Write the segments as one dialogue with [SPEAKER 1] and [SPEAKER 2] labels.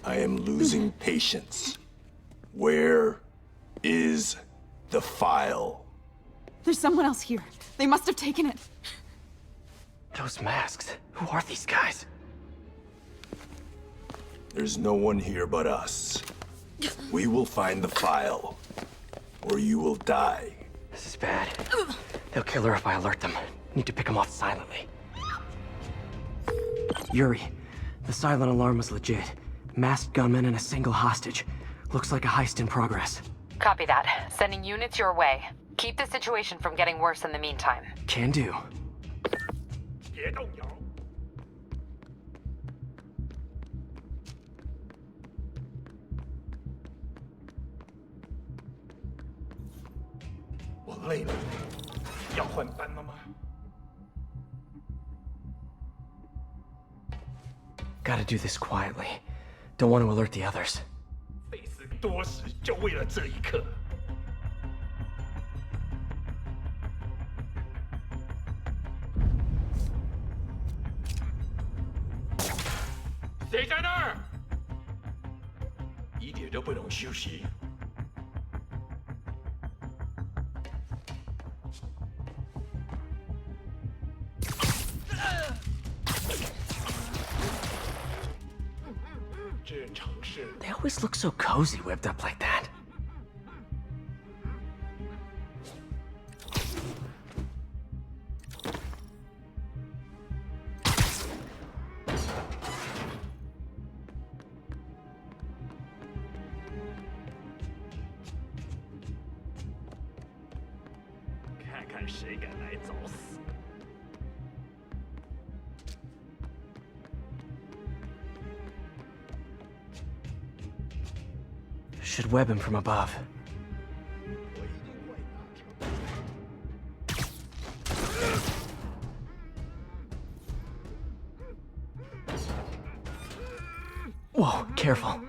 [SPEAKER 1] I am losing patience. Where is the file?
[SPEAKER 2] There's someone else here. They must have taken it.
[SPEAKER 3] Those masks. Who are these guys?
[SPEAKER 1] There's no one here but us. We will find the file, or you will die.
[SPEAKER 3] This is bad. They'll kill her if I alert them. Need to pick them off silently. Yuri, the silent alarm was legit. Masked gunmen and a single hostage. Looks like a heist in progress.
[SPEAKER 4] Copy that. Sending units your way. Keep the situation from getting worse in the meantime.
[SPEAKER 3] Can do.
[SPEAKER 5] 别动摇。我累了，要换班了吗？
[SPEAKER 3] Gotta do this quietly. Don't want to alert the others.
[SPEAKER 5] 费死多时，就为了这一刻。谁在那儿？一点都不能休息。这城市
[SPEAKER 3] They always look so cozy whipped up like that. Should web him from above. Whoa, careful.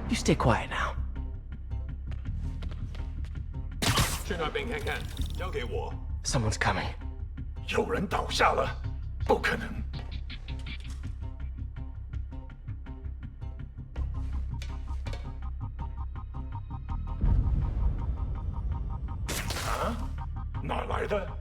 [SPEAKER 3] You stay quiet now.
[SPEAKER 5] 去那边看看，交给我。
[SPEAKER 3] Someone's coming.
[SPEAKER 5] 有人倒下了，不可能。啊？哪来的？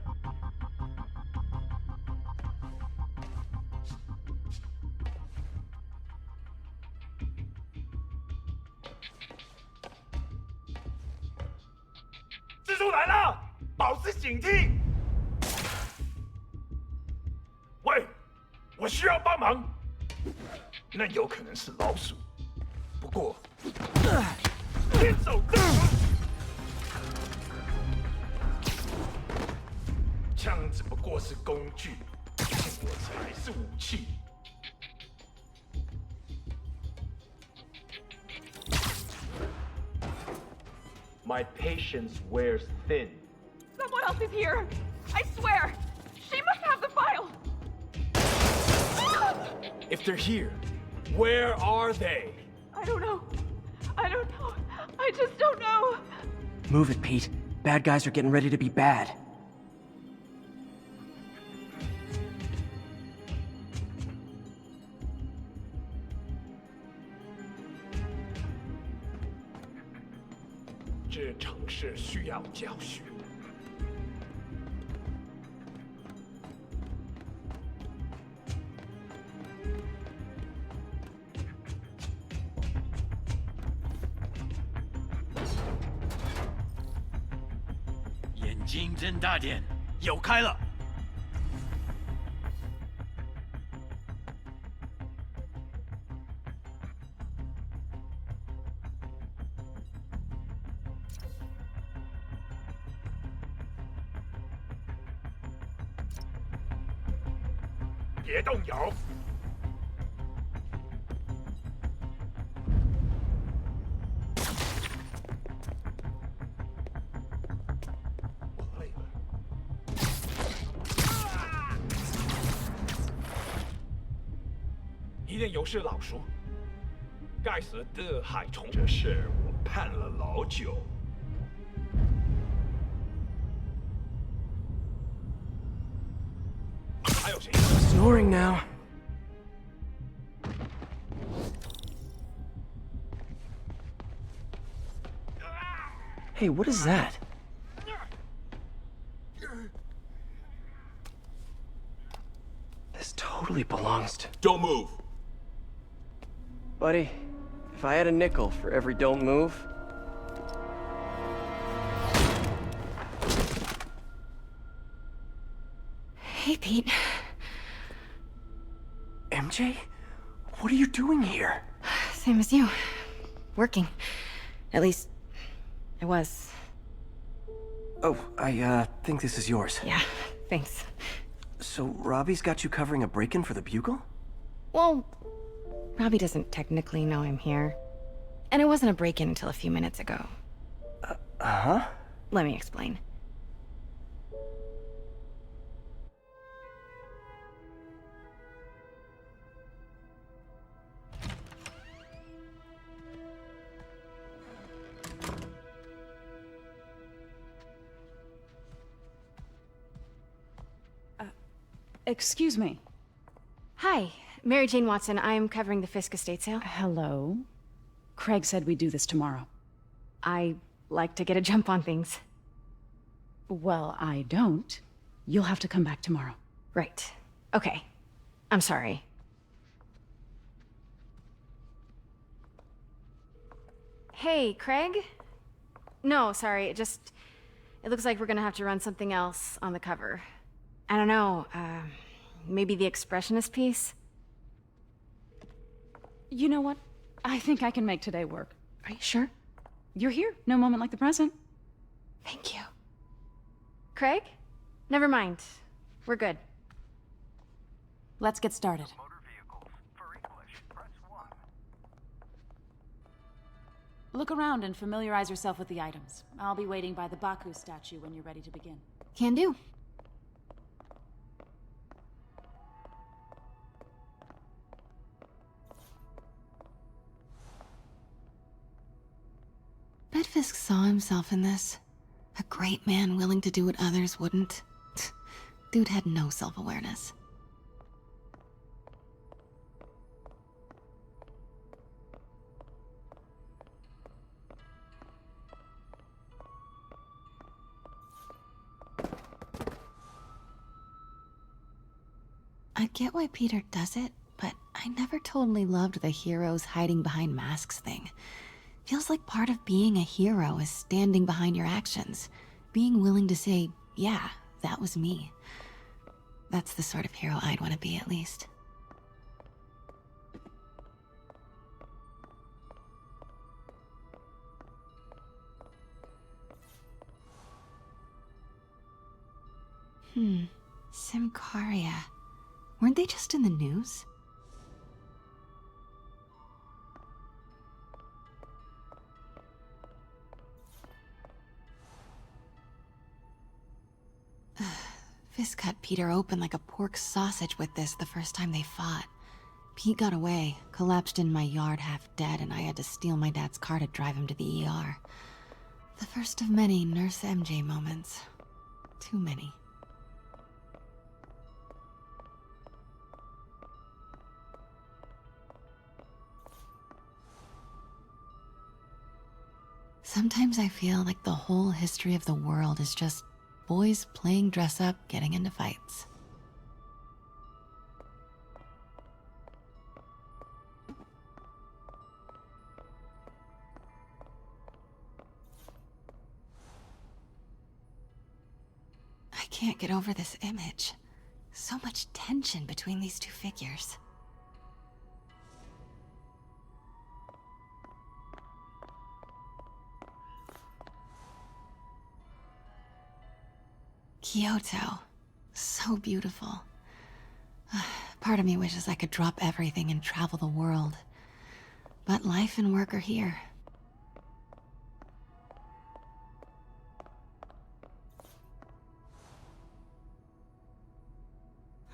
[SPEAKER 5] 蜘蛛来了，保持警惕。 喂，我需要帮忙。那有可能是老鼠，不过别走动。枪只不过是工具，我才是武器。My patience wears thin.
[SPEAKER 2] Someone else is here. I swear. She must have the file.
[SPEAKER 5] If they're here, where are they?
[SPEAKER 2] I don't know. I don't know. I just don't know.
[SPEAKER 3] Move it, Pete. Bad guys are getting ready to be bad.
[SPEAKER 5] This city needs lesson.
[SPEAKER 6] 眼睛睁大点，有开了。
[SPEAKER 5] 别动摇。我累了。一定有是老鼠。该死的害虫，这事我盼了老久。还有谁？
[SPEAKER 3] Snoring now. Hey, what is that? This totally belongs to...
[SPEAKER 1] Don't move.
[SPEAKER 3] Buddy, if I had a nickel for every don't move...
[SPEAKER 7] Hey, Pete.
[SPEAKER 3] MJ? What are you doing here?
[SPEAKER 7] Same as you. Working. At least, I was.
[SPEAKER 3] Oh, I think this is yours.
[SPEAKER 7] Yeah, thanks.
[SPEAKER 3] So, Robbie's got you covering a break-in for the Bugle?
[SPEAKER 7] Well, Robbie doesn't technically know I'm here. And it wasn't a break-in until a few minutes ago.
[SPEAKER 3] Uh-huh?
[SPEAKER 7] Let me explain.
[SPEAKER 8] Excuse me.
[SPEAKER 7] Hi, Mary Jane Watson. I'm covering the Fisk estate sale.
[SPEAKER 8] Hello. Craig said we'd do this tomorrow.
[SPEAKER 7] I like to get a jump on things.
[SPEAKER 8] Well, I don't. You'll have to come back tomorrow.
[SPEAKER 7] Right. Okay. I'm sorry. Hey, Craig? No, sorry. It looks like we're gonna have to run something else on the cover. I don't know, maybe the expressionist piece?
[SPEAKER 8] You know what? I think I can make today work.
[SPEAKER 7] Are you sure?
[SPEAKER 8] You're here. No moment like the present.
[SPEAKER 7] Thank you. Craig? Never mind. We're good.
[SPEAKER 8] Let's get started. Look around and familiarize yourself with the items. I'll be waiting by the Baku statue when you're ready to begin.
[SPEAKER 7] Can do. Bet Fisk saw himself in this. A great man willing to do what others wouldn't. Dude had no self-awareness. I get why Peter does it, but I never totally loved the heroes hiding behind masks thing. Feels like part of being a hero is standing behind your actions. Being willing to say, yeah, that was me. That's the sort of hero I'd want to be, at least. Simcaria. Weren't they just in the news? Fisk cut Peter open like a pork sausage with this the first time they fought. Pete got away, collapsed in my yard half dead, and I had to steal my dad's car to drive him to the ER. The first of many Nurse MJ moments. Too many. Sometimes I feel like the whole history of the world is just boys playing dress-up, getting into fights. I can't get over this image. So much tension between these two figures. Kyoto. So beautiful. Part of me wishes I could drop everything and travel the world. But life and work are here.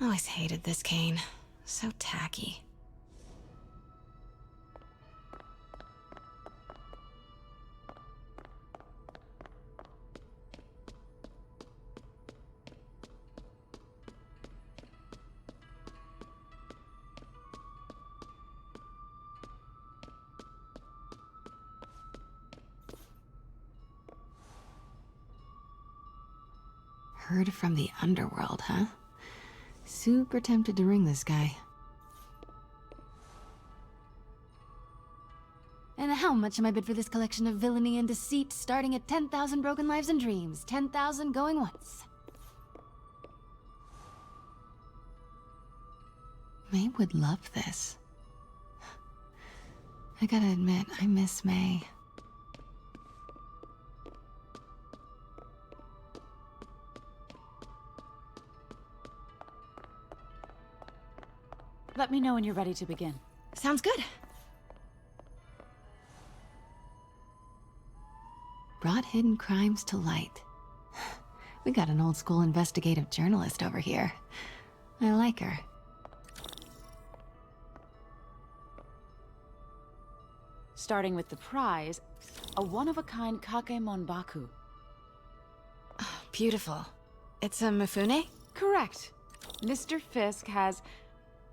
[SPEAKER 7] Always hated this cane. So tacky. heard from the underworld, huh? Super tempted to ring this guy. And how much am I bid for this collection of villainy and deceit, starting at 10,000 broken lives and dreams, 10,000 going once? May would love this. I gotta admit, I miss May.
[SPEAKER 8] Let me know when you're ready to begin.
[SPEAKER 7] Sounds good. Brought hidden crimes to light. We got an old school investigative journalist over here. I like her.
[SPEAKER 8] Starting with the prize, a one-of-a-kind Kakemon Baku.
[SPEAKER 7] Beautiful. It's a Mifune?
[SPEAKER 8] Correct. Mr. Fisk has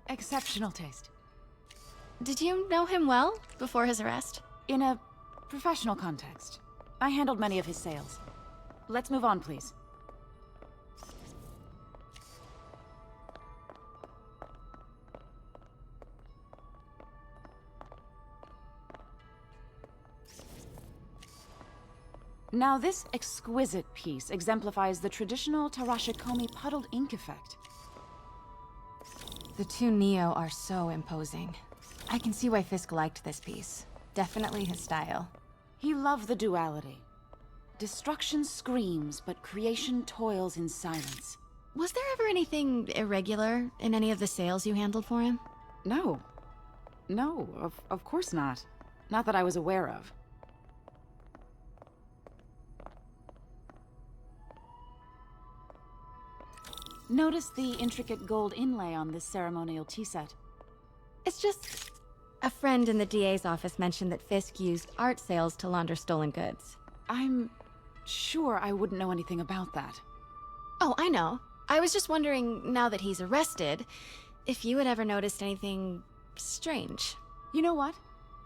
[SPEAKER 8] exceptional taste.
[SPEAKER 7] Did you know him well before his arrest?
[SPEAKER 8] In a professional context, I handled many of his sales. Let's move on, please. Now, this exquisite piece exemplifies the traditional Tarashikomi puddled ink effect.
[SPEAKER 7] The two Neo are so imposing. I can see why Fisk liked this piece. Definitely his style.
[SPEAKER 8] He loved the duality. Destruction screams, but creation toils in silence.
[SPEAKER 7] Was there ever anything irregular in any of the sales you handled for him?
[SPEAKER 8] No. No, of course not. Not that I was aware of. Notice the intricate gold inlay on this ceremonial tea set.
[SPEAKER 7] It's just... a friend in the DA's office mentioned that Fisk used art sales to launder stolen goods.
[SPEAKER 8] I'm sure I wouldn't know anything about that.
[SPEAKER 7] Oh, I know. I was just wondering, now that he's arrested, if you had ever noticed anything strange.
[SPEAKER 8] You know what?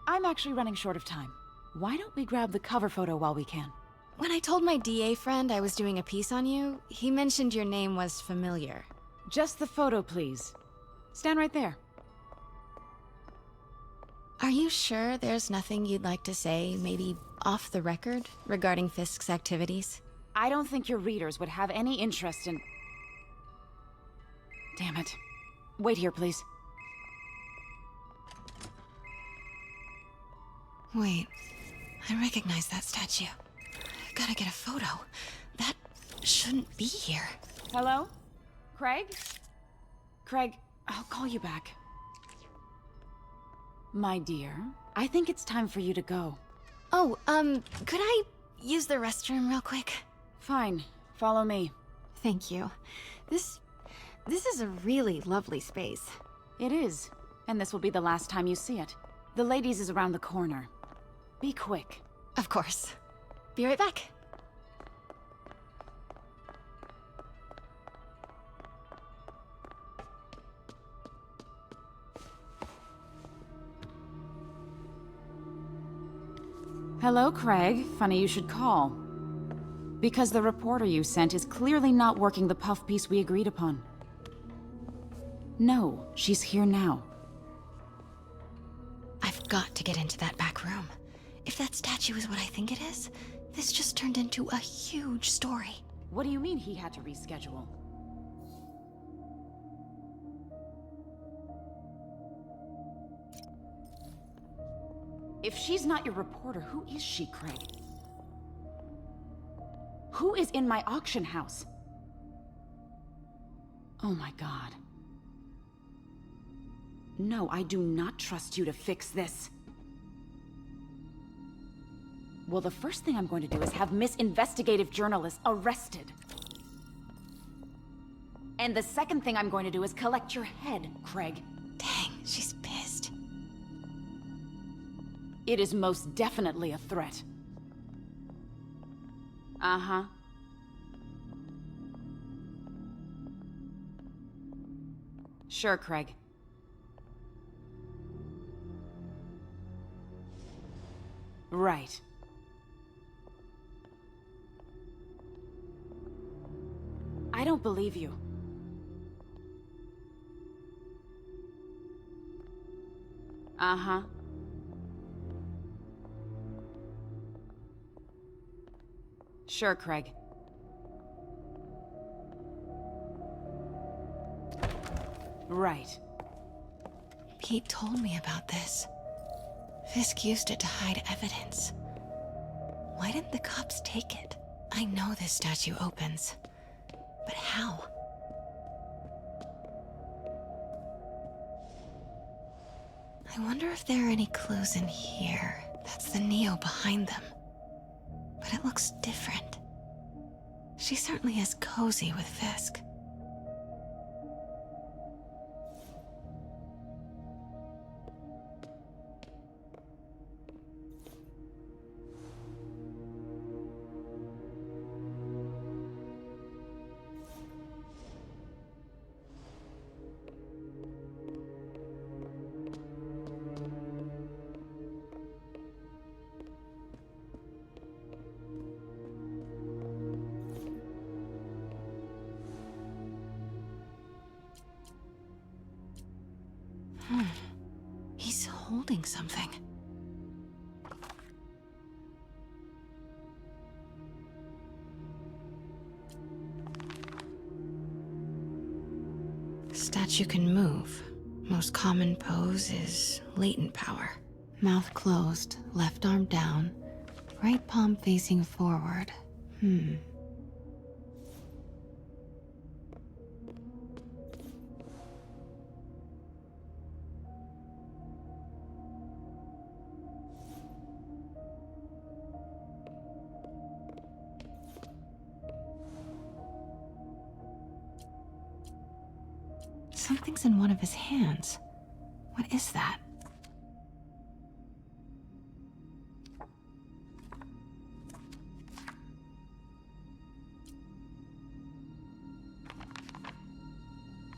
[SPEAKER 8] I'm actually running short of time. Why don't we grab the cover photo while we can?
[SPEAKER 7] When I told my DA friend I was doing a piece on you, he mentioned your name was familiar.
[SPEAKER 8] Just the photo, please. Stand right there.
[SPEAKER 7] Are you sure there's nothing you'd like to say, maybe off the record, regarding Fisk's activities?
[SPEAKER 8] I don't think your readers would have any interest in... Damn it. Wait here, please.
[SPEAKER 7] Wait, I recognize that statue. Gotta get a photo. That shouldn't be here.
[SPEAKER 8] Hello? Craig? Craig, I'll call you back. My dear, I think it's time for you to go.
[SPEAKER 7] Oh, could I use the restroom real quick?
[SPEAKER 8] Fine. Follow me.
[SPEAKER 7] Thank you. This is a really lovely space.
[SPEAKER 8] It is. And this will be the last time you see it. The ladies is around the corner. Be quick.
[SPEAKER 7] Of course. Be right back.
[SPEAKER 8] Hello, Craig. Funny you should call. Because the reporter you sent is clearly not working the puff piece we agreed upon. No, she's here now.
[SPEAKER 7] I've got to get into that back room. If that statue is what I think it is, this just turned into a huge story.
[SPEAKER 8] What do you mean he had to reschedule? If she's not your reporter, who is she, Craig? Who is in my auction house? Oh my god. No, I do not trust you to fix this. Well, the first thing I'm going to do is have Miss Investigative Journalist arrested. And the second thing I'm going to do is collect your head, Craig.
[SPEAKER 7] Dang, she's pissed.
[SPEAKER 8] It is most definitely a threat. Uh-huh. Sure, Craig. Right. I don't believe you. Uh-huh. Sure, Craig. Right.
[SPEAKER 7] Pete told me about this. Fisk used it to hide evidence. Why didn't the cops take it? I know this statue opens, but how? I wonder if there are any clues in here. That's the Neo behind them. But it looks different. She certainly is cozy with Fisk. He's holding something. Statue can move. Most common pose is latent power. Mouth closed, left arm down, right palm facing forward. Something's in one of his hands. What is that?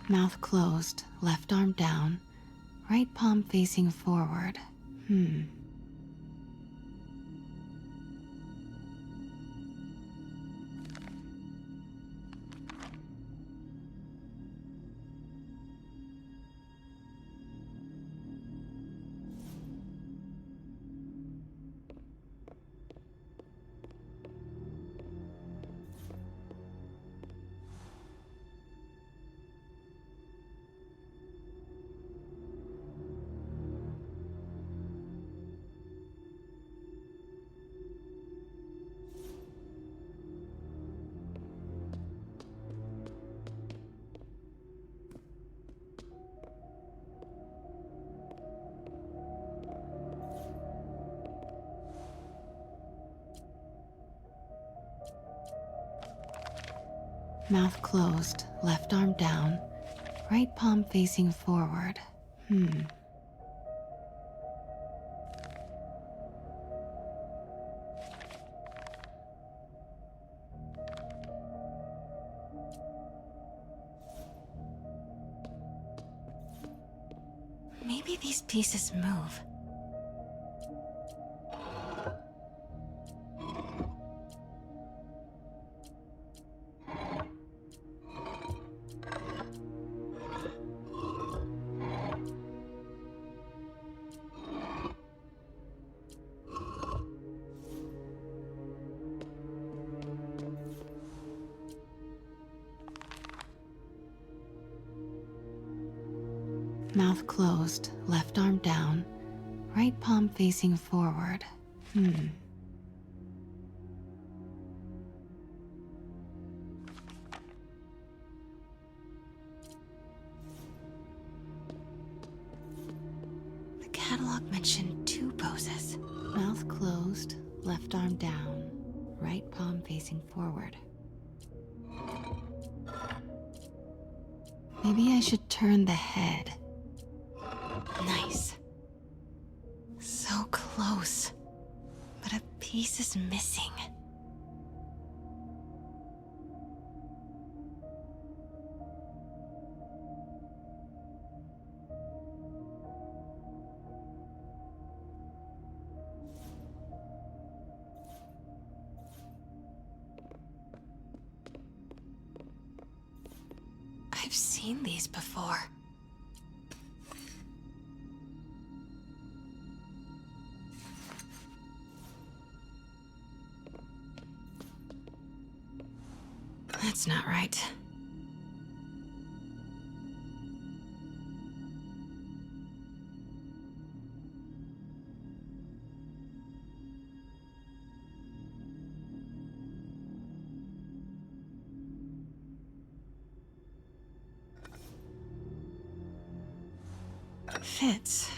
[SPEAKER 7] Mouth closed, left arm down, right palm facing forward. Mouth closed, left arm down, right palm facing forward. Maybe these pieces move. Mouth closed, left arm down, right palm facing forward. The catalog mentioned two poses. Mouth closed, left arm down, right palm facing forward. Maybe I should turn the head. Nice. So close. But a piece is missing. I've seen these before. That's not right. Fits,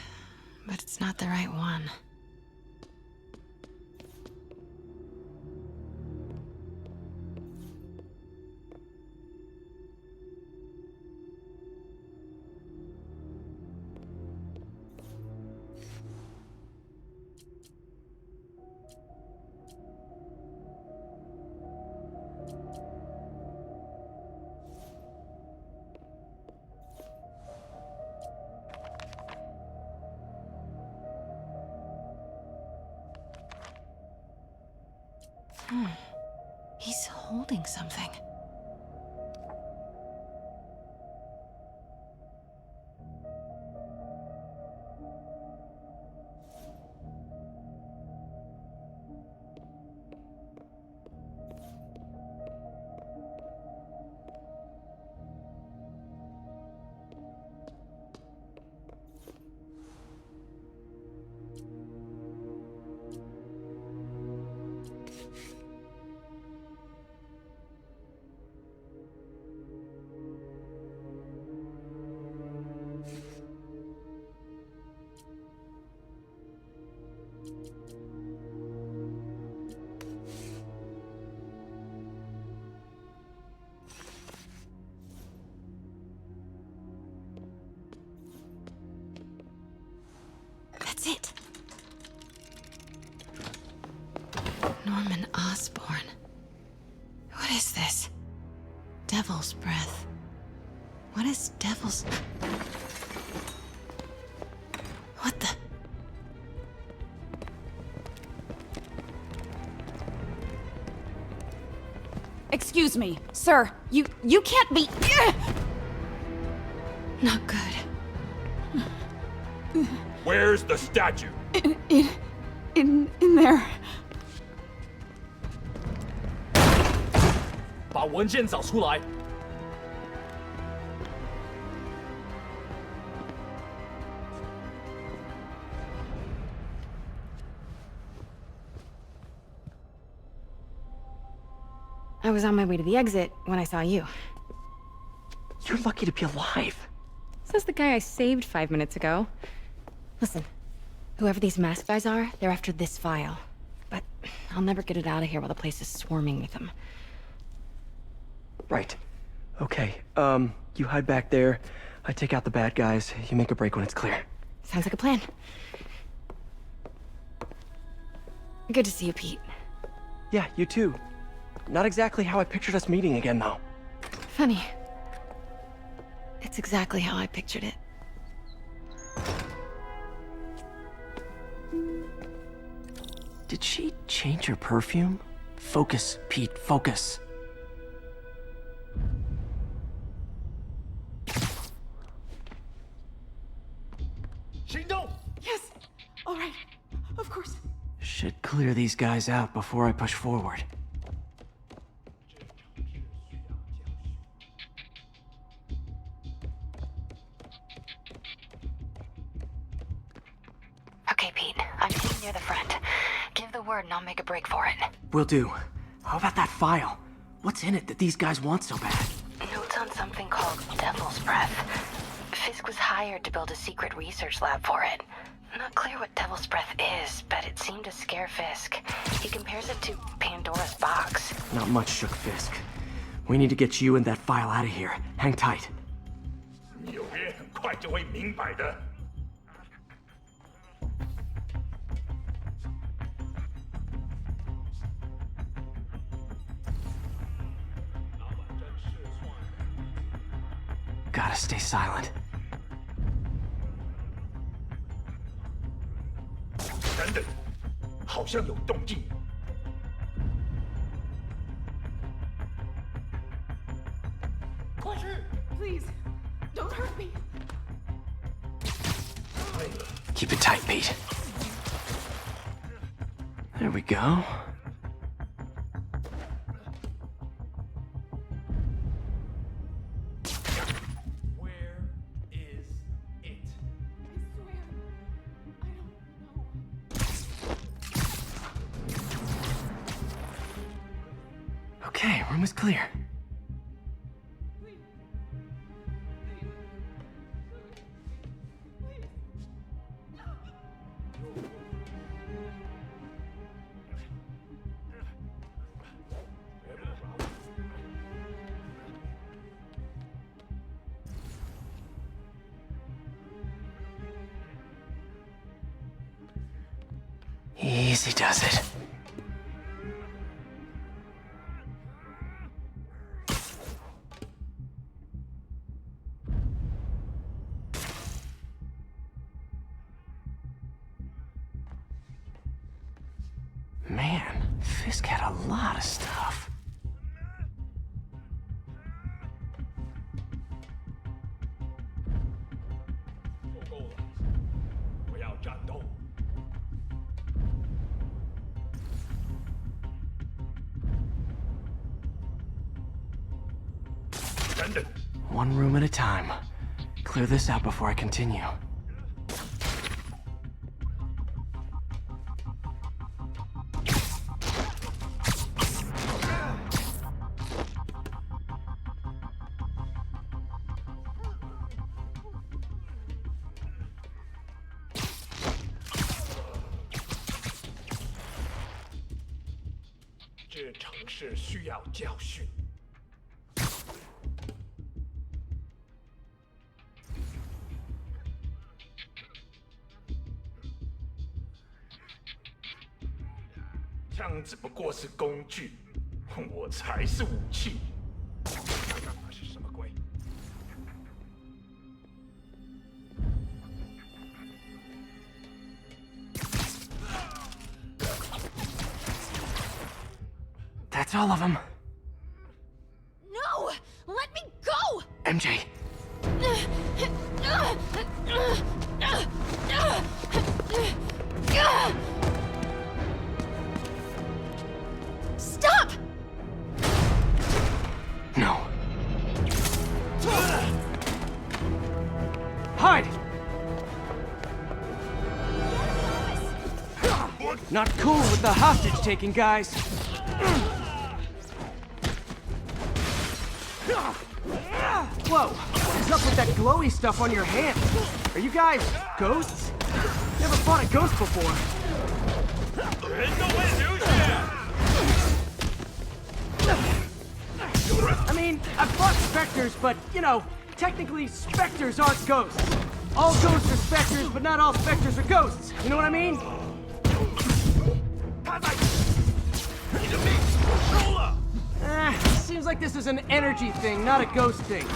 [SPEAKER 7] but it's not the right one. He's holding something. That's it. Norman Osborn. What is this? Devil's breath. What is devil's... What the...
[SPEAKER 8] Excuse me, sir. You can't be...
[SPEAKER 7] Not good.
[SPEAKER 5] Where's the statue?
[SPEAKER 8] In there.
[SPEAKER 6] 把文件找出来。
[SPEAKER 7] I was on my way to the exit when I saw you.
[SPEAKER 3] You're lucky to be alive.
[SPEAKER 7] Says the guy I saved 5 minutes ago. Listen, whoever these masked guys are, they're after this file. But I'll never get it out of here while the place is swarming with them.
[SPEAKER 3] Right. Okay, you hide back there. I take out the bad guys. You make a break when it's clear.
[SPEAKER 7] Sounds like a plan. Good to see you, Pete.
[SPEAKER 3] Yeah, you too. Not exactly how I pictured us meeting again, though.
[SPEAKER 7] Funny. It's exactly how I pictured it.
[SPEAKER 3] Did she change her perfume? Focus, Pete, focus.
[SPEAKER 8] Yes. All right. Of course.
[SPEAKER 3] Should clear these guys out before I push forward.
[SPEAKER 4] Okay, Pete. I'm sitting near the front. Give the word and I'll make a break for it.
[SPEAKER 3] Will do. How about that file? What's in it that these guys want so bad?
[SPEAKER 4] Notes on something called Devil's Breath. Fisk was hired to build a secret research lab for it. Not clear what Devil's Breath is, but it seemed to scare Fisk. He compares it to Pandora's box.
[SPEAKER 3] Not much shook Fisk. We need to get you and that file out of here. Hang tight.
[SPEAKER 5] 纽约很快就会明白的。
[SPEAKER 3] Gotta stay silent.
[SPEAKER 5] 等等，好像有动静。
[SPEAKER 8] Please.
[SPEAKER 3] Keep it tight, Pete. There we go.
[SPEAKER 5] Where is it?
[SPEAKER 2] I swear, I don't know.
[SPEAKER 3] Okay, room is clear. Easy does it. Man, Fisk had a lot of stuff.
[SPEAKER 5] 够了，不要战斗。等等，
[SPEAKER 3] One room at a time. Clear this out before I continue.
[SPEAKER 5] "这城市需要教训。枪只不过是工具，我才是武器。刚刚那是什么鬼？
[SPEAKER 3] That's all of them.
[SPEAKER 2] No! Let me go!
[SPEAKER 3] MJ,
[SPEAKER 2] Stop!
[SPEAKER 3] no. Hide! Not cool with the hostage taking, guys. Whoa, what's up with that glowy stuff on your hand? Are you guys ghosts? Never fought a ghost before.
[SPEAKER 5] 人都会流血。
[SPEAKER 3] I mean, I've fought specters, but, you know, technically specters aren't ghosts. All ghosts are specters, but not all specters are ghosts. You know what I mean?
[SPEAKER 5] 他在，你的命收了。
[SPEAKER 3] Seems like this is an energy thing, not a ghost thing.
[SPEAKER 5] "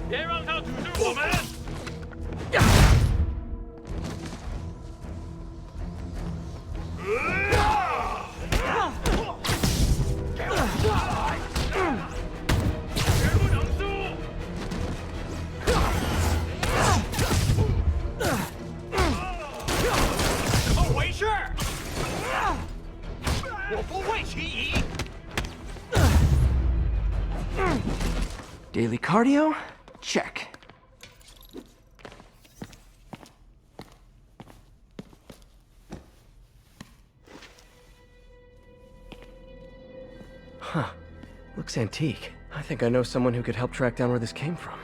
[SPEAKER 5] 别让他阻止我们！ 绝不能输！怎么回事？我不会起疑。
[SPEAKER 3] Daily cardio? Check. Huh. Looks antique. I think I know someone who could help track down where this came from.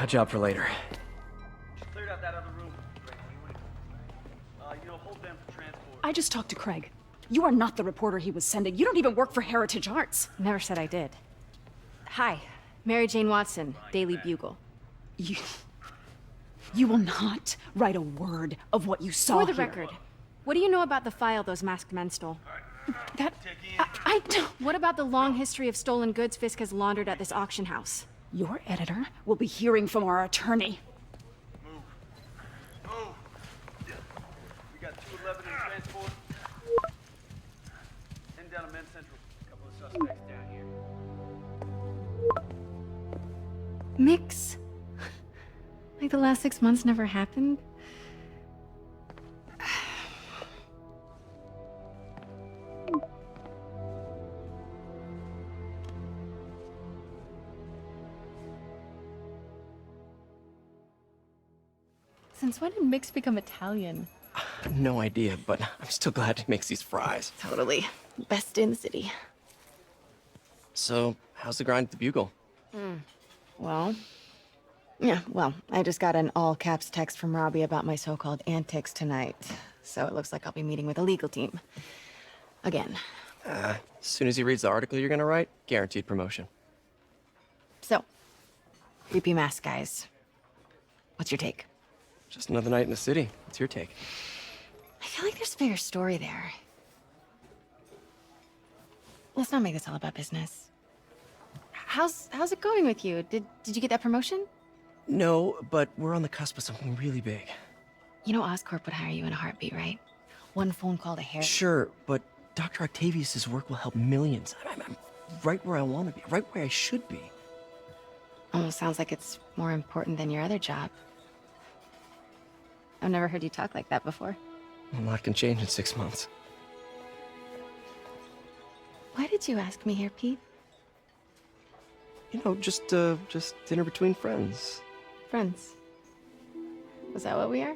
[SPEAKER 3] A job for later.
[SPEAKER 9] Cleared out that other room. Hold them for transport.
[SPEAKER 8] I just talked to Craig. You are not the reporter he was sending. You don't even work for Heritage Arts.
[SPEAKER 10] Never said I did. Hi, Mary Jane Watson, Daily Bugle.
[SPEAKER 8] You will not write a word of what you saw
[SPEAKER 10] For the
[SPEAKER 8] here.
[SPEAKER 10] record, what do you know about the file those masked men stole?
[SPEAKER 8] I don't...
[SPEAKER 10] What about the long history of stolen goods Fisk has laundered at this auction house?
[SPEAKER 8] Your editor will be hearing from our attorney.
[SPEAKER 9] Move. Move. We got 211 in transport. 10 down to Men's Central. A couple of suspects down here.
[SPEAKER 10] Mix? Like the last 6 months never happened? Since when did Mix become Italian?
[SPEAKER 11] No idea, but I'm still glad he makes these fries.
[SPEAKER 10] Totally. Best in the city.
[SPEAKER 11] So, how's the grind at the Bugle?
[SPEAKER 10] Well, I just got an all-caps text from Robbie about my so-called antics tonight. So it looks like I'll be meeting with a legal team. Again.
[SPEAKER 11] As soon as he reads the article you're gonna write, guaranteed promotion.
[SPEAKER 10] So, creepy mask guys. What's your take?
[SPEAKER 11] Just another night in the city. What's your take?
[SPEAKER 10] I feel like there's a bigger story there. Let's not make this all about business. How's it going with you? Did you get that promotion?
[SPEAKER 11] No, but we're on the cusp of something really big.
[SPEAKER 10] You know Oscorp would hire you in a heartbeat, right? One phone call to Harry.
[SPEAKER 11] Sure, but Dr. Octavius's work will help millions. I'm right where I want to be, right where I should be.
[SPEAKER 10] Almost sounds like it's more important than your other job. I've never heard you talk like that before.
[SPEAKER 11] A lot can change in 6 months.
[SPEAKER 10] Why did you ask me here, Pete?
[SPEAKER 11] You know, just dinner between friends.
[SPEAKER 10] Friends. Was that what we are?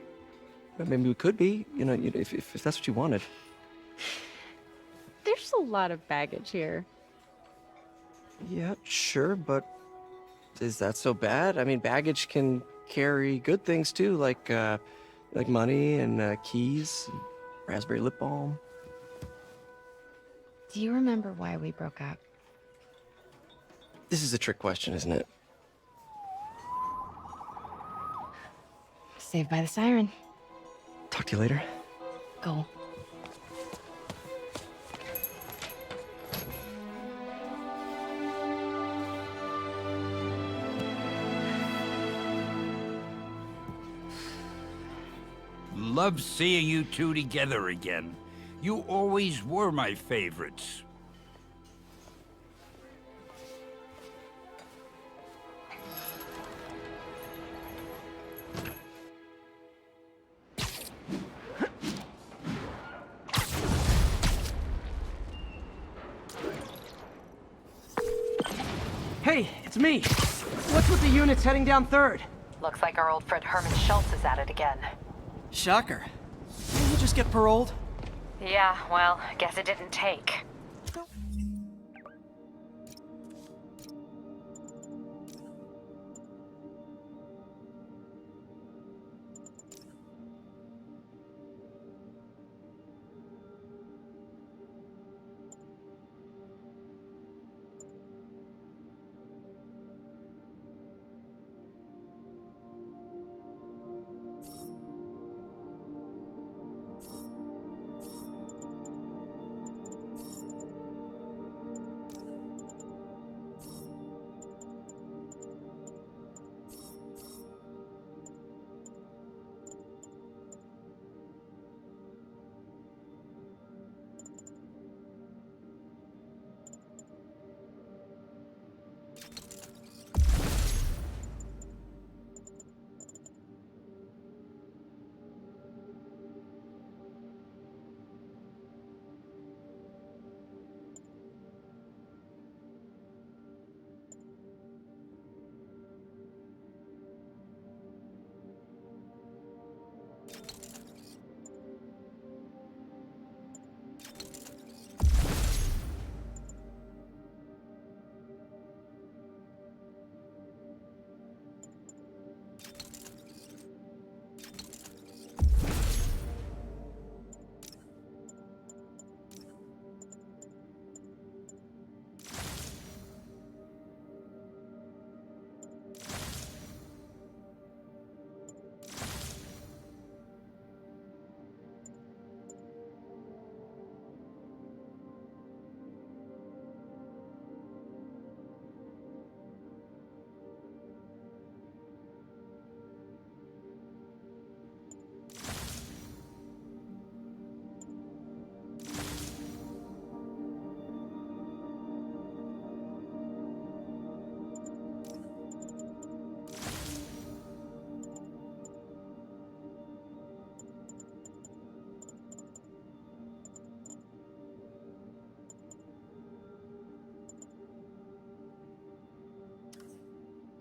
[SPEAKER 11] Maybe we could be, if that's what you wanted.
[SPEAKER 10] There's a lot of baggage here.
[SPEAKER 11] Yeah, sure, but is that so bad? I mean, baggage can carry good things too, like money and keys, and raspberry lip balm.
[SPEAKER 10] Do you remember why we broke up?
[SPEAKER 11] This is a trick question, isn't it?
[SPEAKER 10] Saved by the siren.
[SPEAKER 11] Talk to you later.
[SPEAKER 10] Go.
[SPEAKER 6] Love seeing you two together again. You always were my favorites.
[SPEAKER 3] Hey, it's me. What's with the units heading down 3rd?
[SPEAKER 4] Looks like our old friend Herman Schultz is at it again.
[SPEAKER 3] Shocker. Didn't you just get paroled?
[SPEAKER 4] Yeah, well, guess it didn't take.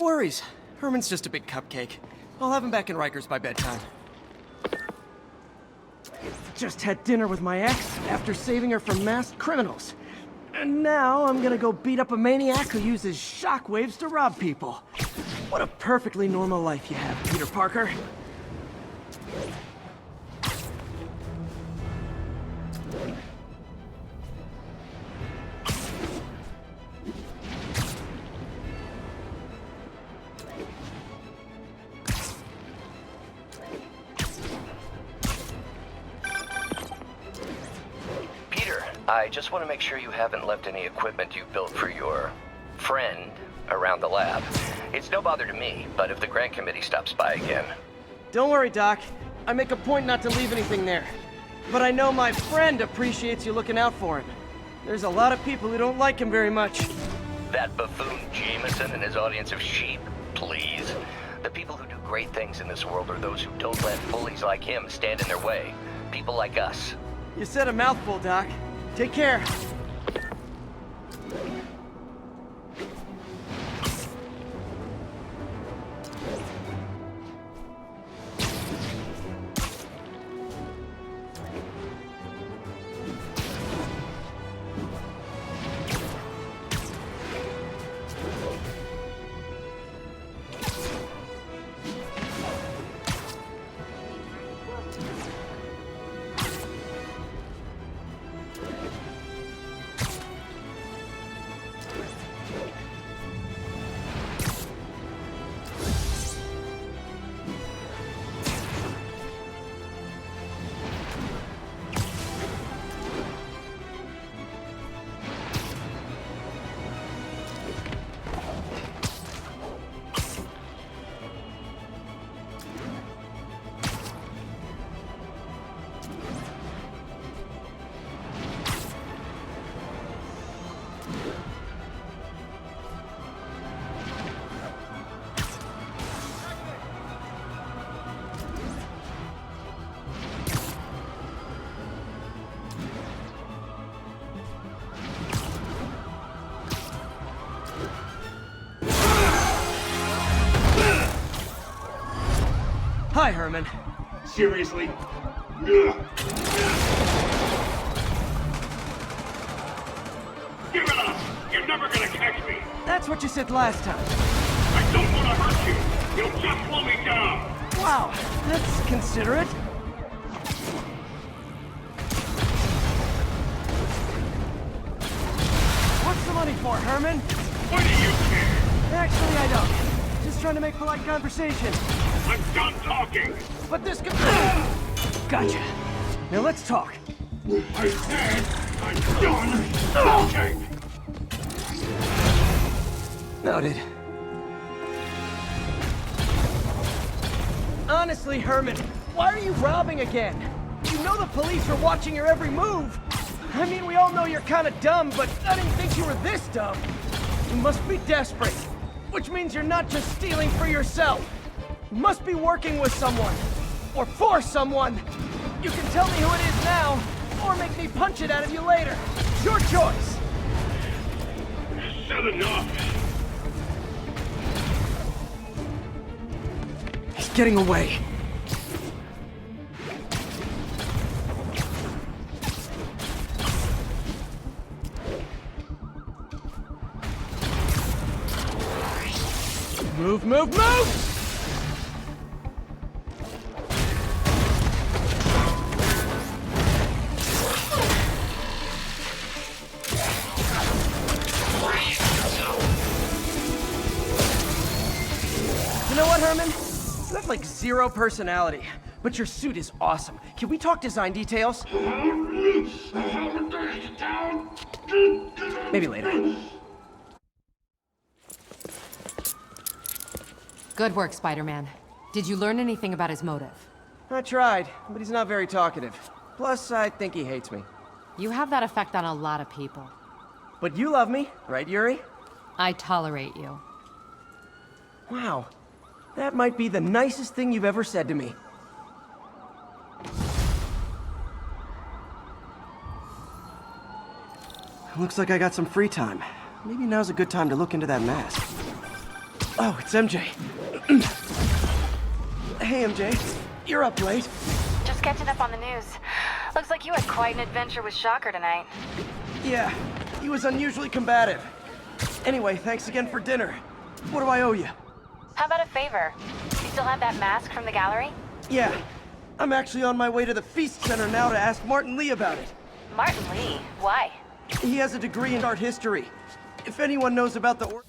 [SPEAKER 11] worries. Herman's just a big cupcake. I'll have him back in Rikers by bedtime.
[SPEAKER 3] Just had dinner with my ex after saving her from masked criminals. And now I'm gonna go beat up a maniac who uses shockwaves to rob people. What a perfectly normal life you have, Peter Parker.
[SPEAKER 12] I just want to make sure you haven't left any equipment you built for your friend around the lab. It's no bother to me, but if the grant committee stops by again...
[SPEAKER 3] Don't worry, Doc. I make a point not to leave anything there. But I know my friend appreciates you looking out for him. There's a lot of people who don't like him very much.
[SPEAKER 12] That buffoon Jameson and his audience of sheep? Please. The people who do great things in this world are those who don't let bullies like him stand in their way. People like us.
[SPEAKER 3] You said a mouthful, Doc. Take care. Hi, Herman.
[SPEAKER 5] Seriously? Give it up! You're never gonna catch me!
[SPEAKER 3] That's what you said last time.
[SPEAKER 5] I don't want to hurt you! You'll just slow me down!
[SPEAKER 3] Wow, that's considerate. What's the money for, Herman?
[SPEAKER 5] What do you care?
[SPEAKER 3] Actually, I don't. Just trying to make polite conversation.
[SPEAKER 5] I'm done talking!
[SPEAKER 3] But this could... Gotcha. Now let's talk.
[SPEAKER 5] I said I'm done talking!
[SPEAKER 3] Noted. Honestly, Herman, why are you robbing again? You know the police are watching your every move. I mean, we all know you're kind of dumb, but I didn't think you were this dumb. You must be desperate, which means you're not just stealing for yourself. You must be working with someone, or for someone. You can tell me who it is now, or make me punch it out of you later. It's your choice.
[SPEAKER 5] Said enough!
[SPEAKER 3] He's getting away. Move, move, move! You know what, Herman? You have like zero personality, but your suit is awesome. Can we talk design details? Maybe later.
[SPEAKER 13] Good work, Spider-Man. Did you learn anything about his motive?
[SPEAKER 3] I tried, but he's not very talkative. Plus, I think he hates me.
[SPEAKER 13] You have that effect on a lot of people.
[SPEAKER 3] But you love me, right, Yuri?
[SPEAKER 13] I tolerate you.
[SPEAKER 3] Wow. That might be the nicest thing you've ever said to me. Looks like I got some free time. Maybe now's a good time to look into that mask. Oh, it's MJ. Hey, MJ. You're up late.
[SPEAKER 4] Just catching up on the news. Looks like you had quite an adventure with Shocker tonight.
[SPEAKER 3] Yeah, he was unusually combative. Anyway, thanks again for dinner. What do I owe you?
[SPEAKER 4] How about a favor? You still have that mask from the gallery?
[SPEAKER 3] Yeah, I'm actually on my way to the Feast Center now to ask Martin Lee about it.
[SPEAKER 4] Martin Lee? Why?
[SPEAKER 3] He has a degree in art history. If anyone knows about the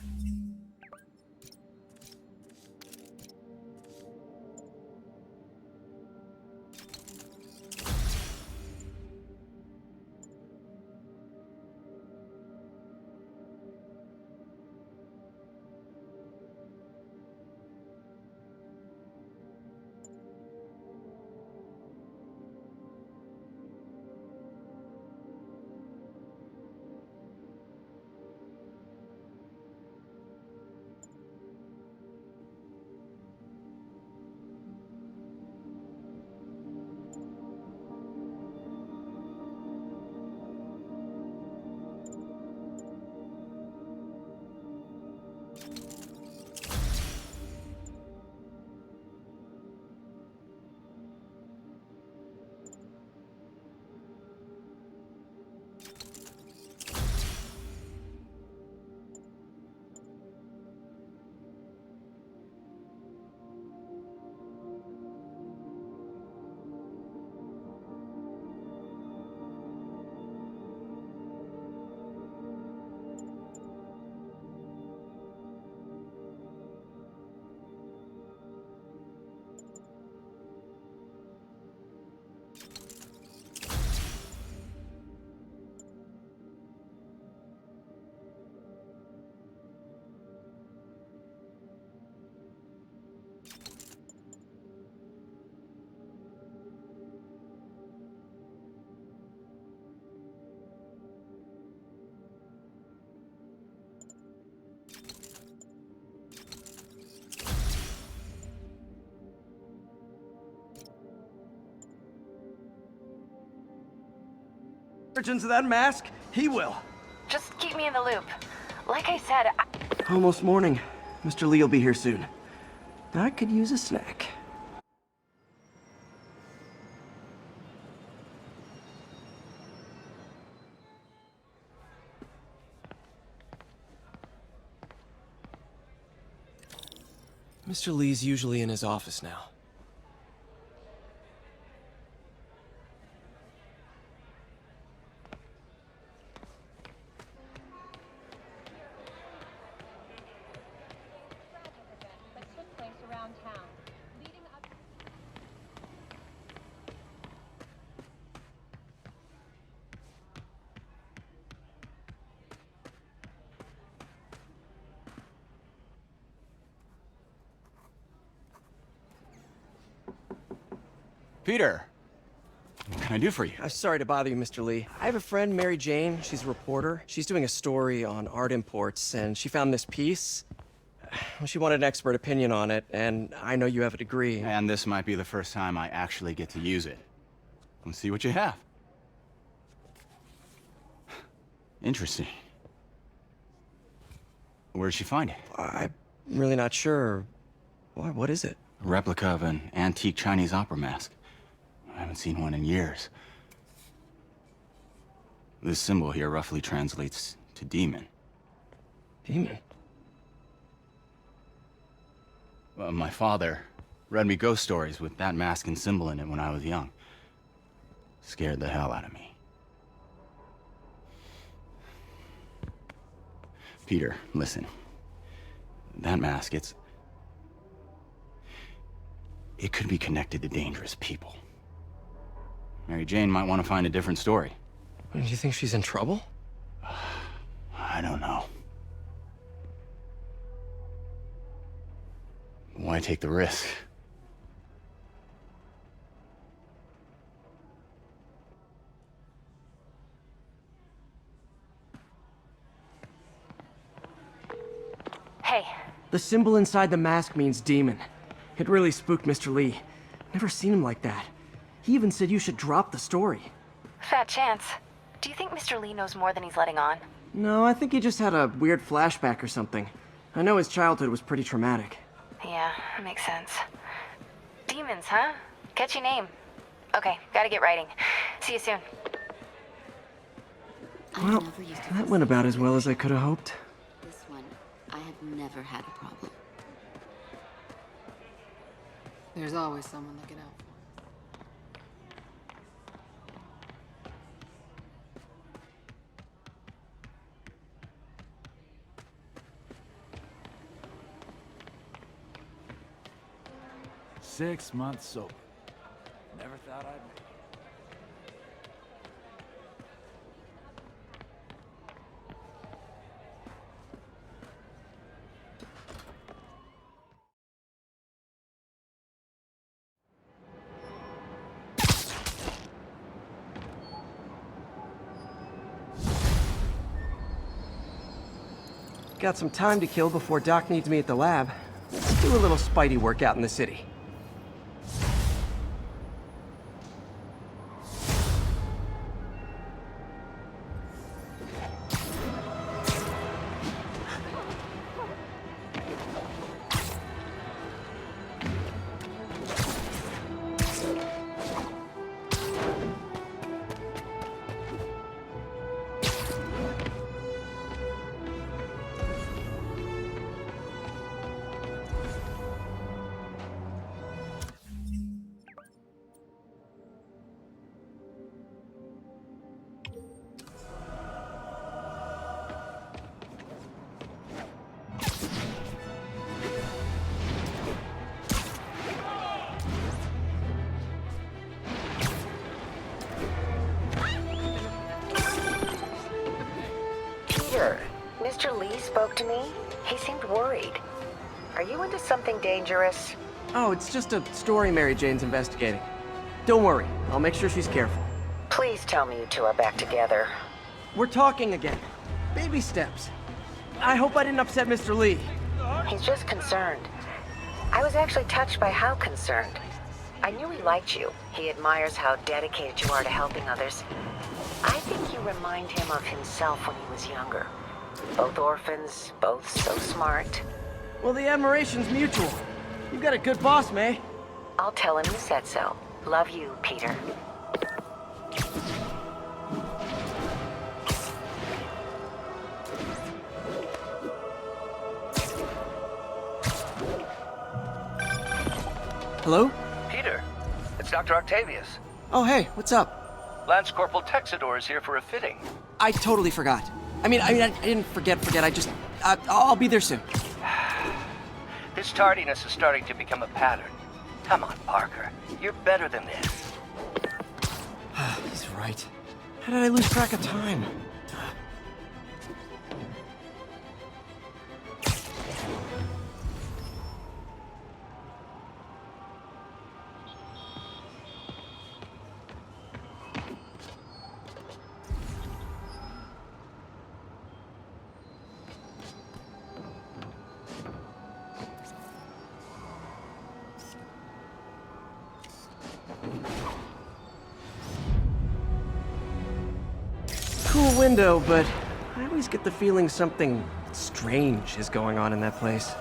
[SPEAKER 3] origins of that mask, he will.
[SPEAKER 4] Just keep me in the loop. Like I said,
[SPEAKER 3] Almost morning. Mr. Lee will be here soon. I could use a snack.
[SPEAKER 11] Mr. Lee's usually in his office now.
[SPEAKER 14] Peter, what can I do for you?
[SPEAKER 11] I'm sorry to bother you, Mr. Lee. I have a friend, Mary Jane. She's a reporter. She's doing a story on art imports, and she found this piece. Well, she wanted an expert opinion on it, and I know you have a degree.
[SPEAKER 14] And this might be the first time I actually get to use it. Let's see what you have. Interesting. Where did she find it?
[SPEAKER 11] I'm really not sure. Why, what is it?
[SPEAKER 14] A replica of an antique Chinese opera mask. I haven't seen one in years. This symbol here roughly translates to demon.
[SPEAKER 11] Demon?
[SPEAKER 14] Well, my father read me ghost stories with that mask and symbol in it when I was young. Scared the hell out of me. Peter, listen. That mask, it could be connected to dangerous people. Mary Jane might want to find a different story.
[SPEAKER 11] Do you think she's in trouble?
[SPEAKER 14] I don't know. Why take the risk?
[SPEAKER 4] Hey.
[SPEAKER 3] The symbol inside the mask means demon. It really spooked Mr. Lee. Never seen him like that. He even said you should drop the story.
[SPEAKER 4] Fat chance. Do you think Mr. Lee knows more than he's letting on?
[SPEAKER 3] No, I think he just had a weird flashback or something.
[SPEAKER 11] I know his childhood was pretty traumatic.
[SPEAKER 4] Yeah, that makes sense. Demons, huh? Catchy name. Okay, gotta get writing. See you soon.
[SPEAKER 11] Well, that went about as well as I could have hoped.
[SPEAKER 15] This one, I have never had a problem. There's always someone looking out for.
[SPEAKER 9] 6 months sober. Never thought I'd make it.
[SPEAKER 11] Got some time to kill before Doc needs me at the lab. Let's do a little Spidey workout in the city.
[SPEAKER 4] Peter, Mr. Lee spoke to me. He seemed worried. Are you into something dangerous?
[SPEAKER 11] Oh, it's just a story Mary Jane's investigating. Don't worry, I'll make sure she's careful.
[SPEAKER 4] Please tell me you two are back together.
[SPEAKER 11] We're talking again. Baby steps. I hope I didn't upset Mr. Lee.
[SPEAKER 4] He's just concerned. I was actually touched by how concerned. I knew he liked you. He admires how dedicated you are to helping others. I think you remind him of himself when he was younger. Both orphans, both so smart.
[SPEAKER 11] Well, the admiration's mutual. You've got a good boss, May.
[SPEAKER 4] I'll tell him you said so. Love you, Peter.
[SPEAKER 11] Hello?
[SPEAKER 12] Peter, it's Dr. Octavius.
[SPEAKER 11] Oh, hey, what's up?
[SPEAKER 12] Lance Corporal Texador is here for a fitting.
[SPEAKER 11] I totally forgot. I mean, I didn't forget. I'll be there soon.
[SPEAKER 12] This tardiness is starting to become a pattern. Come on, Parker. You're better than this.
[SPEAKER 11] He's right. How did I lose track of time? Cool window, but I always get the feeling something strange is going on in that place.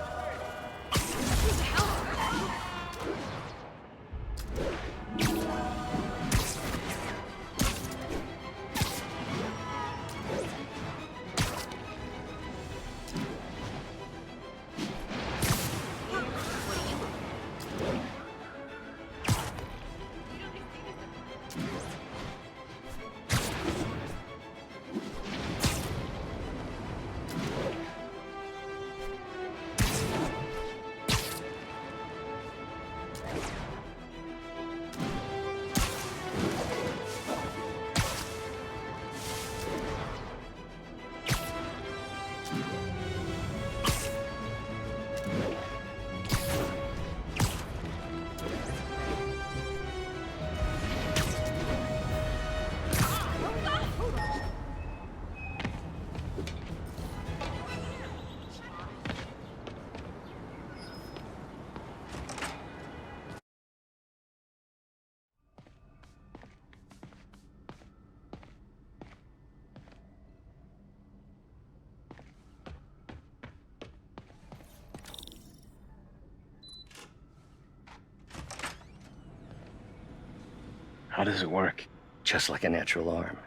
[SPEAKER 12] How does it work? Just like a natural arm.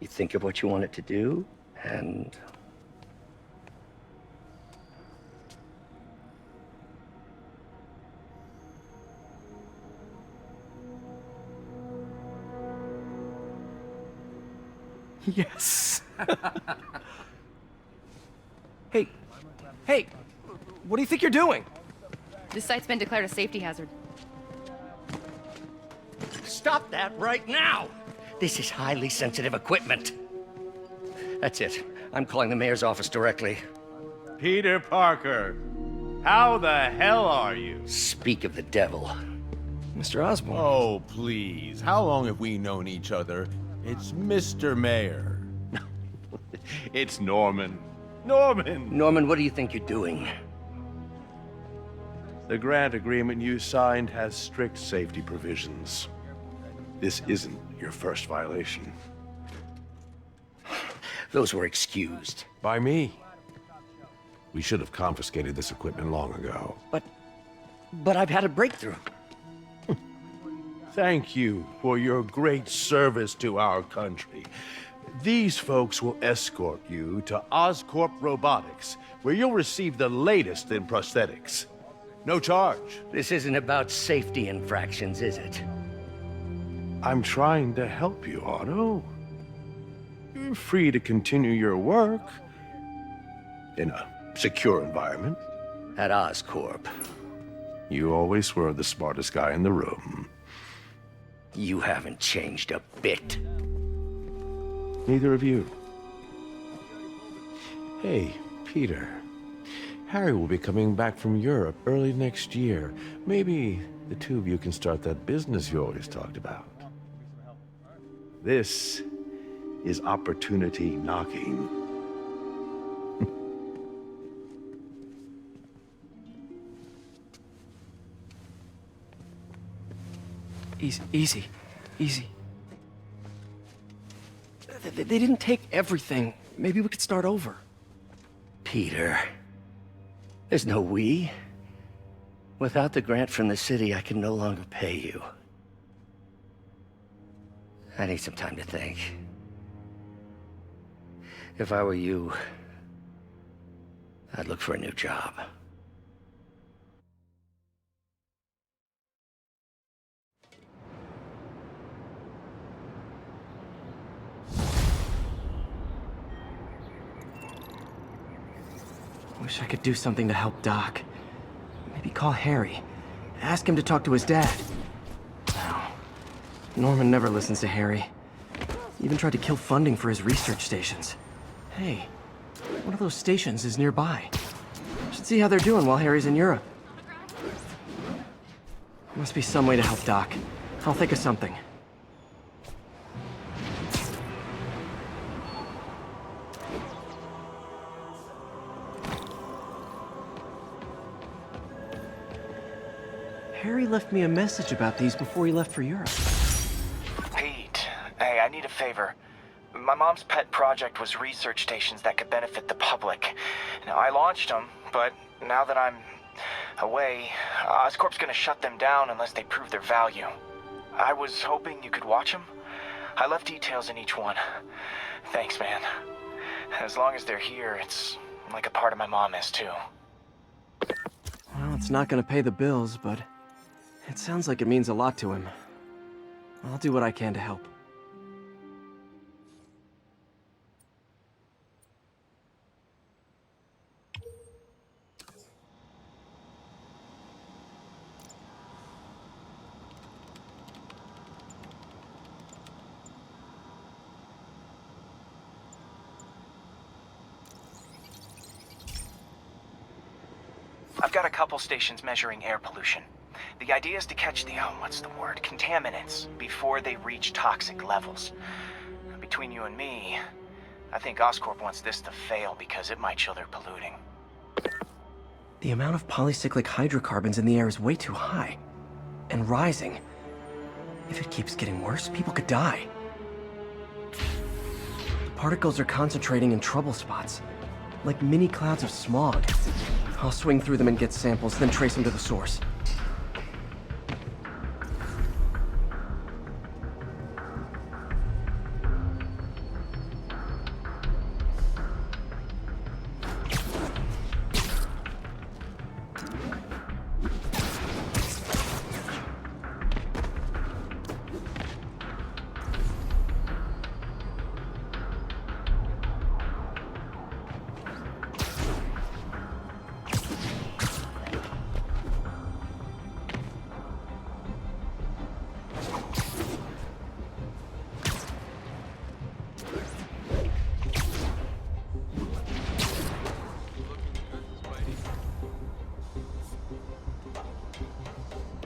[SPEAKER 12] You think of what you want it to do, and...
[SPEAKER 3] Yes. Hey, hey, what do you think you're doing?
[SPEAKER 2] This site's been declared a safety hazard.
[SPEAKER 12] Stop that right now! This is highly sensitive equipment. That's it. I'm calling the mayor's office directly.
[SPEAKER 16] Peter Parker, how the hell are you?
[SPEAKER 12] Speak of the devil.
[SPEAKER 11] Mr. Osborn.
[SPEAKER 16] Oh, please. How long have we known each other? It's Mr. Mayor. It's Norman. Norman!
[SPEAKER 12] Norman, what do you think you're doing?
[SPEAKER 17] The grant agreement you signed has strict safety provisions. This isn't your first violation.
[SPEAKER 12] Those were excused.
[SPEAKER 17] By me. We should have confiscated this equipment long ago.
[SPEAKER 12] But I've had a breakthrough.
[SPEAKER 17] Thank you for your great service to our country. These folks will escort you to Oscorp Robotics, where you'll receive the latest in prosthetics. No charge.
[SPEAKER 12] This isn't about safety infractions, is it?
[SPEAKER 17] I'm trying to help you, Otto. You're free to continue your work in a secure environment.
[SPEAKER 12] At Oscorp.
[SPEAKER 17] You always were the smartest guy in the room.
[SPEAKER 12] You haven't changed a bit.
[SPEAKER 17] Neither of you. Hey, Peter. Harry will be coming back from Europe early next year. Maybe the two of you can start that business you always talked about. This is opportunity knocking.
[SPEAKER 3] Easy. They didn't take everything. Maybe we could start over.
[SPEAKER 12] Peter, there's no we. Without the grant from the city, I can no longer pay you. I need some time to think. If I were you, I'd look for a new job.
[SPEAKER 3] Wish I could do something to help Doc. Maybe call Harry. Ask him to talk to his dad. No. Norman never listens to Harry. He even tried to kill funding for his research stations. Hey, one of those stations is nearby. Should see how they're doing while Harry's in Europe. Must be some way to help Doc. I'll think of something. Harry left me a message about these before he left for Europe.
[SPEAKER 18] Pete, hey, I need a favor. My mom's pet project was research stations that could benefit the public. Now, I launched them, but now that I'm away, Oscorp's gonna shut them down unless they prove their value. I was hoping you could watch them. I left details in each one. Thanks, man. As long as they're here, it's like a part of my mom is, too.
[SPEAKER 3] Well, it's not gonna pay the bills, but it sounds like it means a lot to him. I'll do what I can to help.
[SPEAKER 18] I've got a couple stations measuring air pollution. The idea is to catch the, contaminants before they reach toxic levels. Between you and me, I think Oscorp wants this to fail because it might show they're polluting.
[SPEAKER 3] The amount of polycyclic hydrocarbons in the air is way too high. And rising. If it keeps getting worse, people could die. The particles are concentrating in trouble spots, like mini clouds of smog. I'll swing through them and get samples, then trace them to the source.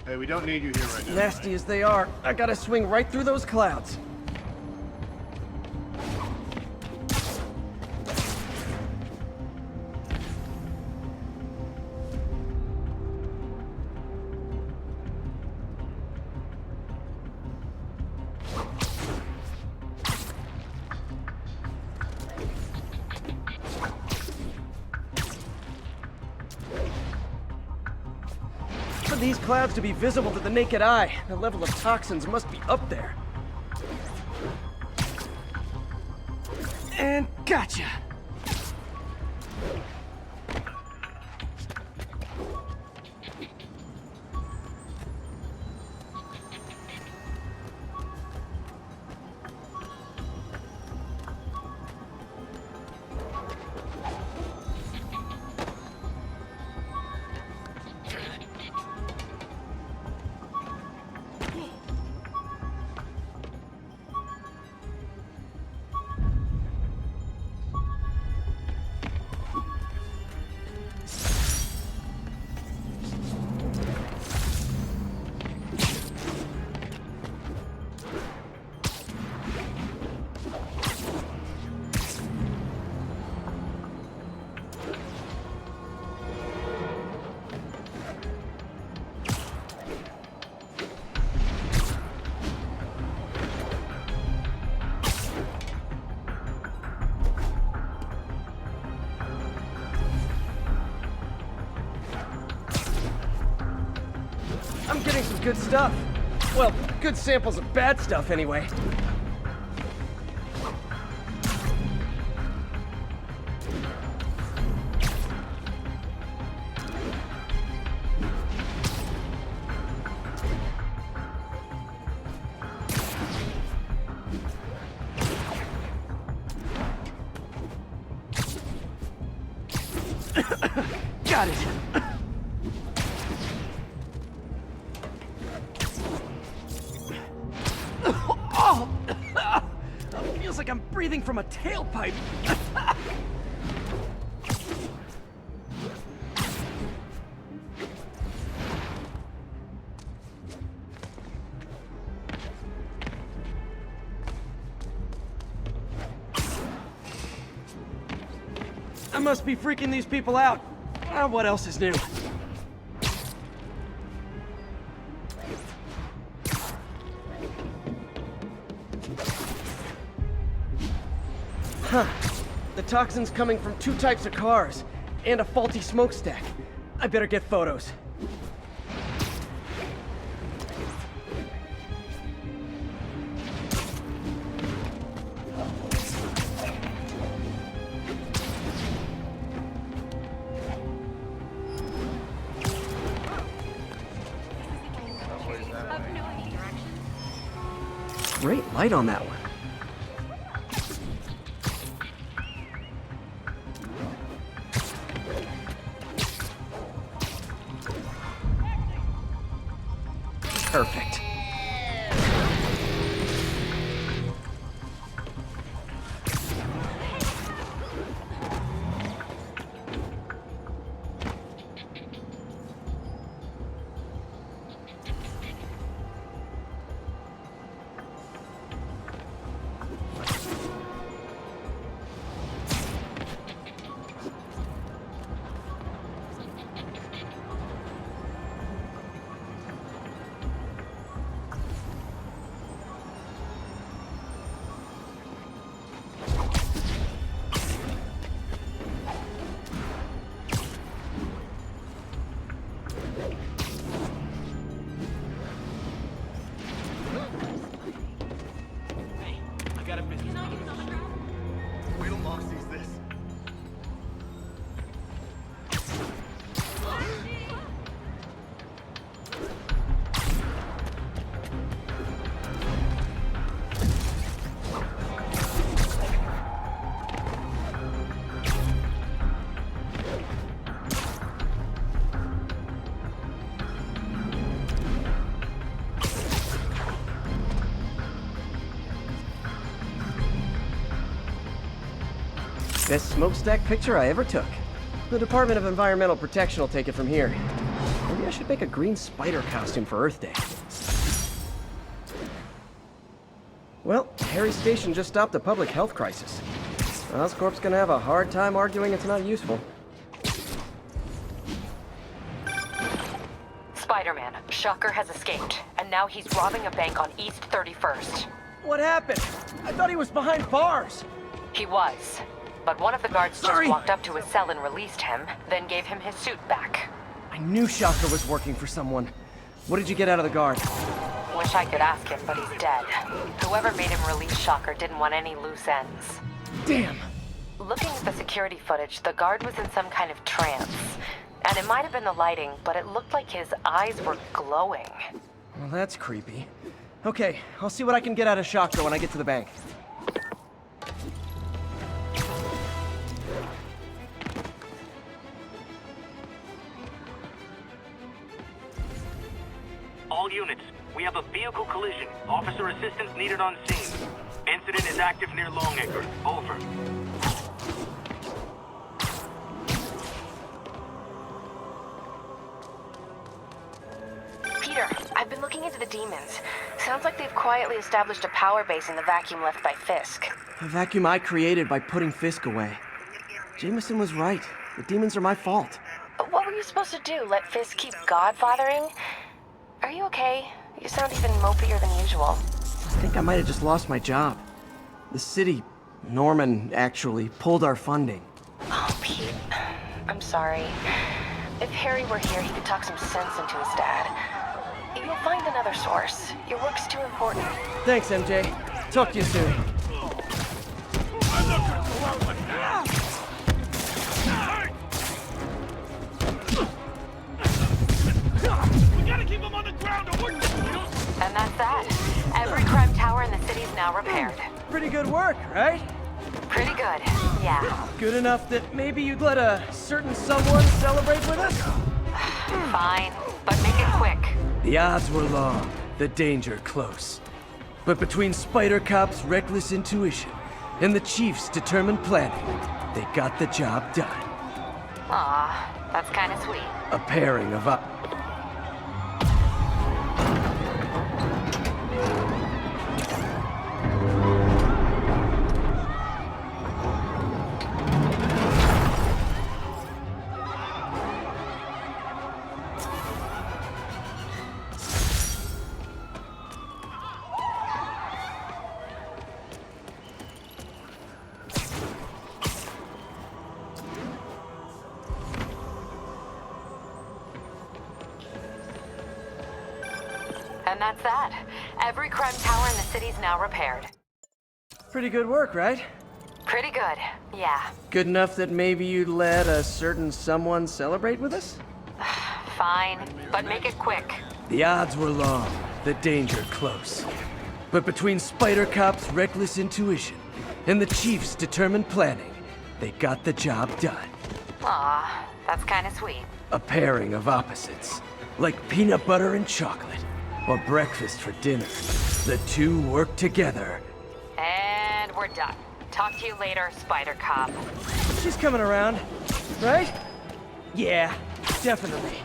[SPEAKER 17] Hey, we don't need you here right now.
[SPEAKER 3] Nasty as they are, I gotta swing right through those clouds. For these clouds to be visible to the naked eye, the level of toxins must be up there. And gotcha! I'm getting some good stuff. Well, good samples of bad stuff, anyway. Got it. Oh! Feels like I'm breathing from a tailpipe. I must be freaking these people out. What else is new? Huh. The toxin's coming from 2 types of cars, and a faulty smokestack. I better get photos. Great light on that one. Perfect. Best smokestack picture I ever took. The Department of Environmental Protection will take it from here. Maybe I should make a green spider costume for Earth Day. Well, Harry's station just stopped a public health crisis. Oscorp's gonna have a hard time arguing it's not useful.
[SPEAKER 19] Spider-Man, Shocker has escaped, and now he's robbing a bank on East 31st.
[SPEAKER 3] What happened? I thought he was behind bars.
[SPEAKER 19] He was. But one of the guards just walked up to his cell and released him, then gave him his suit back.
[SPEAKER 3] I knew Shocker was working for someone. What did you get out of the guard?
[SPEAKER 19] Wish I could ask him, but he's dead. Whoever made him release Shocker didn't want any loose ends.
[SPEAKER 3] Damn.
[SPEAKER 19] Looking at the security footage, the guard was in some kind of trance. And it might have been the lighting, but it looked like his eyes were glowing.
[SPEAKER 3] Well, that's creepy. Okay, I'll see what I can get out of Shocker when I get to the bank.
[SPEAKER 20] All units, we have a vehicle collision. Officer assistance needed on scene. Incident is active near Longacre. Over.
[SPEAKER 19] Peter, I've been looking into the demons. Sounds like they've quietly established a power base in the vacuum left by Fisk.
[SPEAKER 3] A vacuum I created by putting Fisk away. Jameson was right. The demons are my fault.
[SPEAKER 19] But what were you supposed to do? Let Fisk keep godfathering? Are you okay? You sound even mopier than usual.
[SPEAKER 3] I think I might have just lost my job. The city, Norman, actually, pulled our funding.
[SPEAKER 19] Oh, Pete. I'm sorry. If Harry were here, he could talk some sense into his dad. You'll find another source. Your work's too important.
[SPEAKER 3] Thanks, MJ. Talk to you soon.
[SPEAKER 19] And that's that. Every crime tower in the city's now repaired.
[SPEAKER 3] Pretty good work, right?
[SPEAKER 19] Pretty good, yeah.
[SPEAKER 3] Good enough that maybe you'd let a certain someone celebrate with us?
[SPEAKER 19] Fine, but make it quick.
[SPEAKER 3] The odds were long, the danger close. But between Spider Cop's reckless intuition and the Chief's determined planning, they got the job done.
[SPEAKER 19] Aw, that's kind of sweet.
[SPEAKER 3] A pairing of
[SPEAKER 19] And that's that. Every crime tower in the city's now repaired.
[SPEAKER 3] Pretty good work, right?
[SPEAKER 19] Pretty good, yeah.
[SPEAKER 3] Good enough that maybe you'd let a certain someone celebrate with us?
[SPEAKER 19] Fine, but make it quick.
[SPEAKER 3] The odds were long, the danger close. But between Spider Cop's reckless intuition and the Chief's determined planning, they got the job done.
[SPEAKER 19] Aw, that's kind of sweet.
[SPEAKER 3] A pairing of opposites, like peanut butter and chocolate, or breakfast for dinner. The two work together.
[SPEAKER 19] And we're done. Talk to you later, Spider Cop.
[SPEAKER 3] She's coming around, right? Yeah, definitely.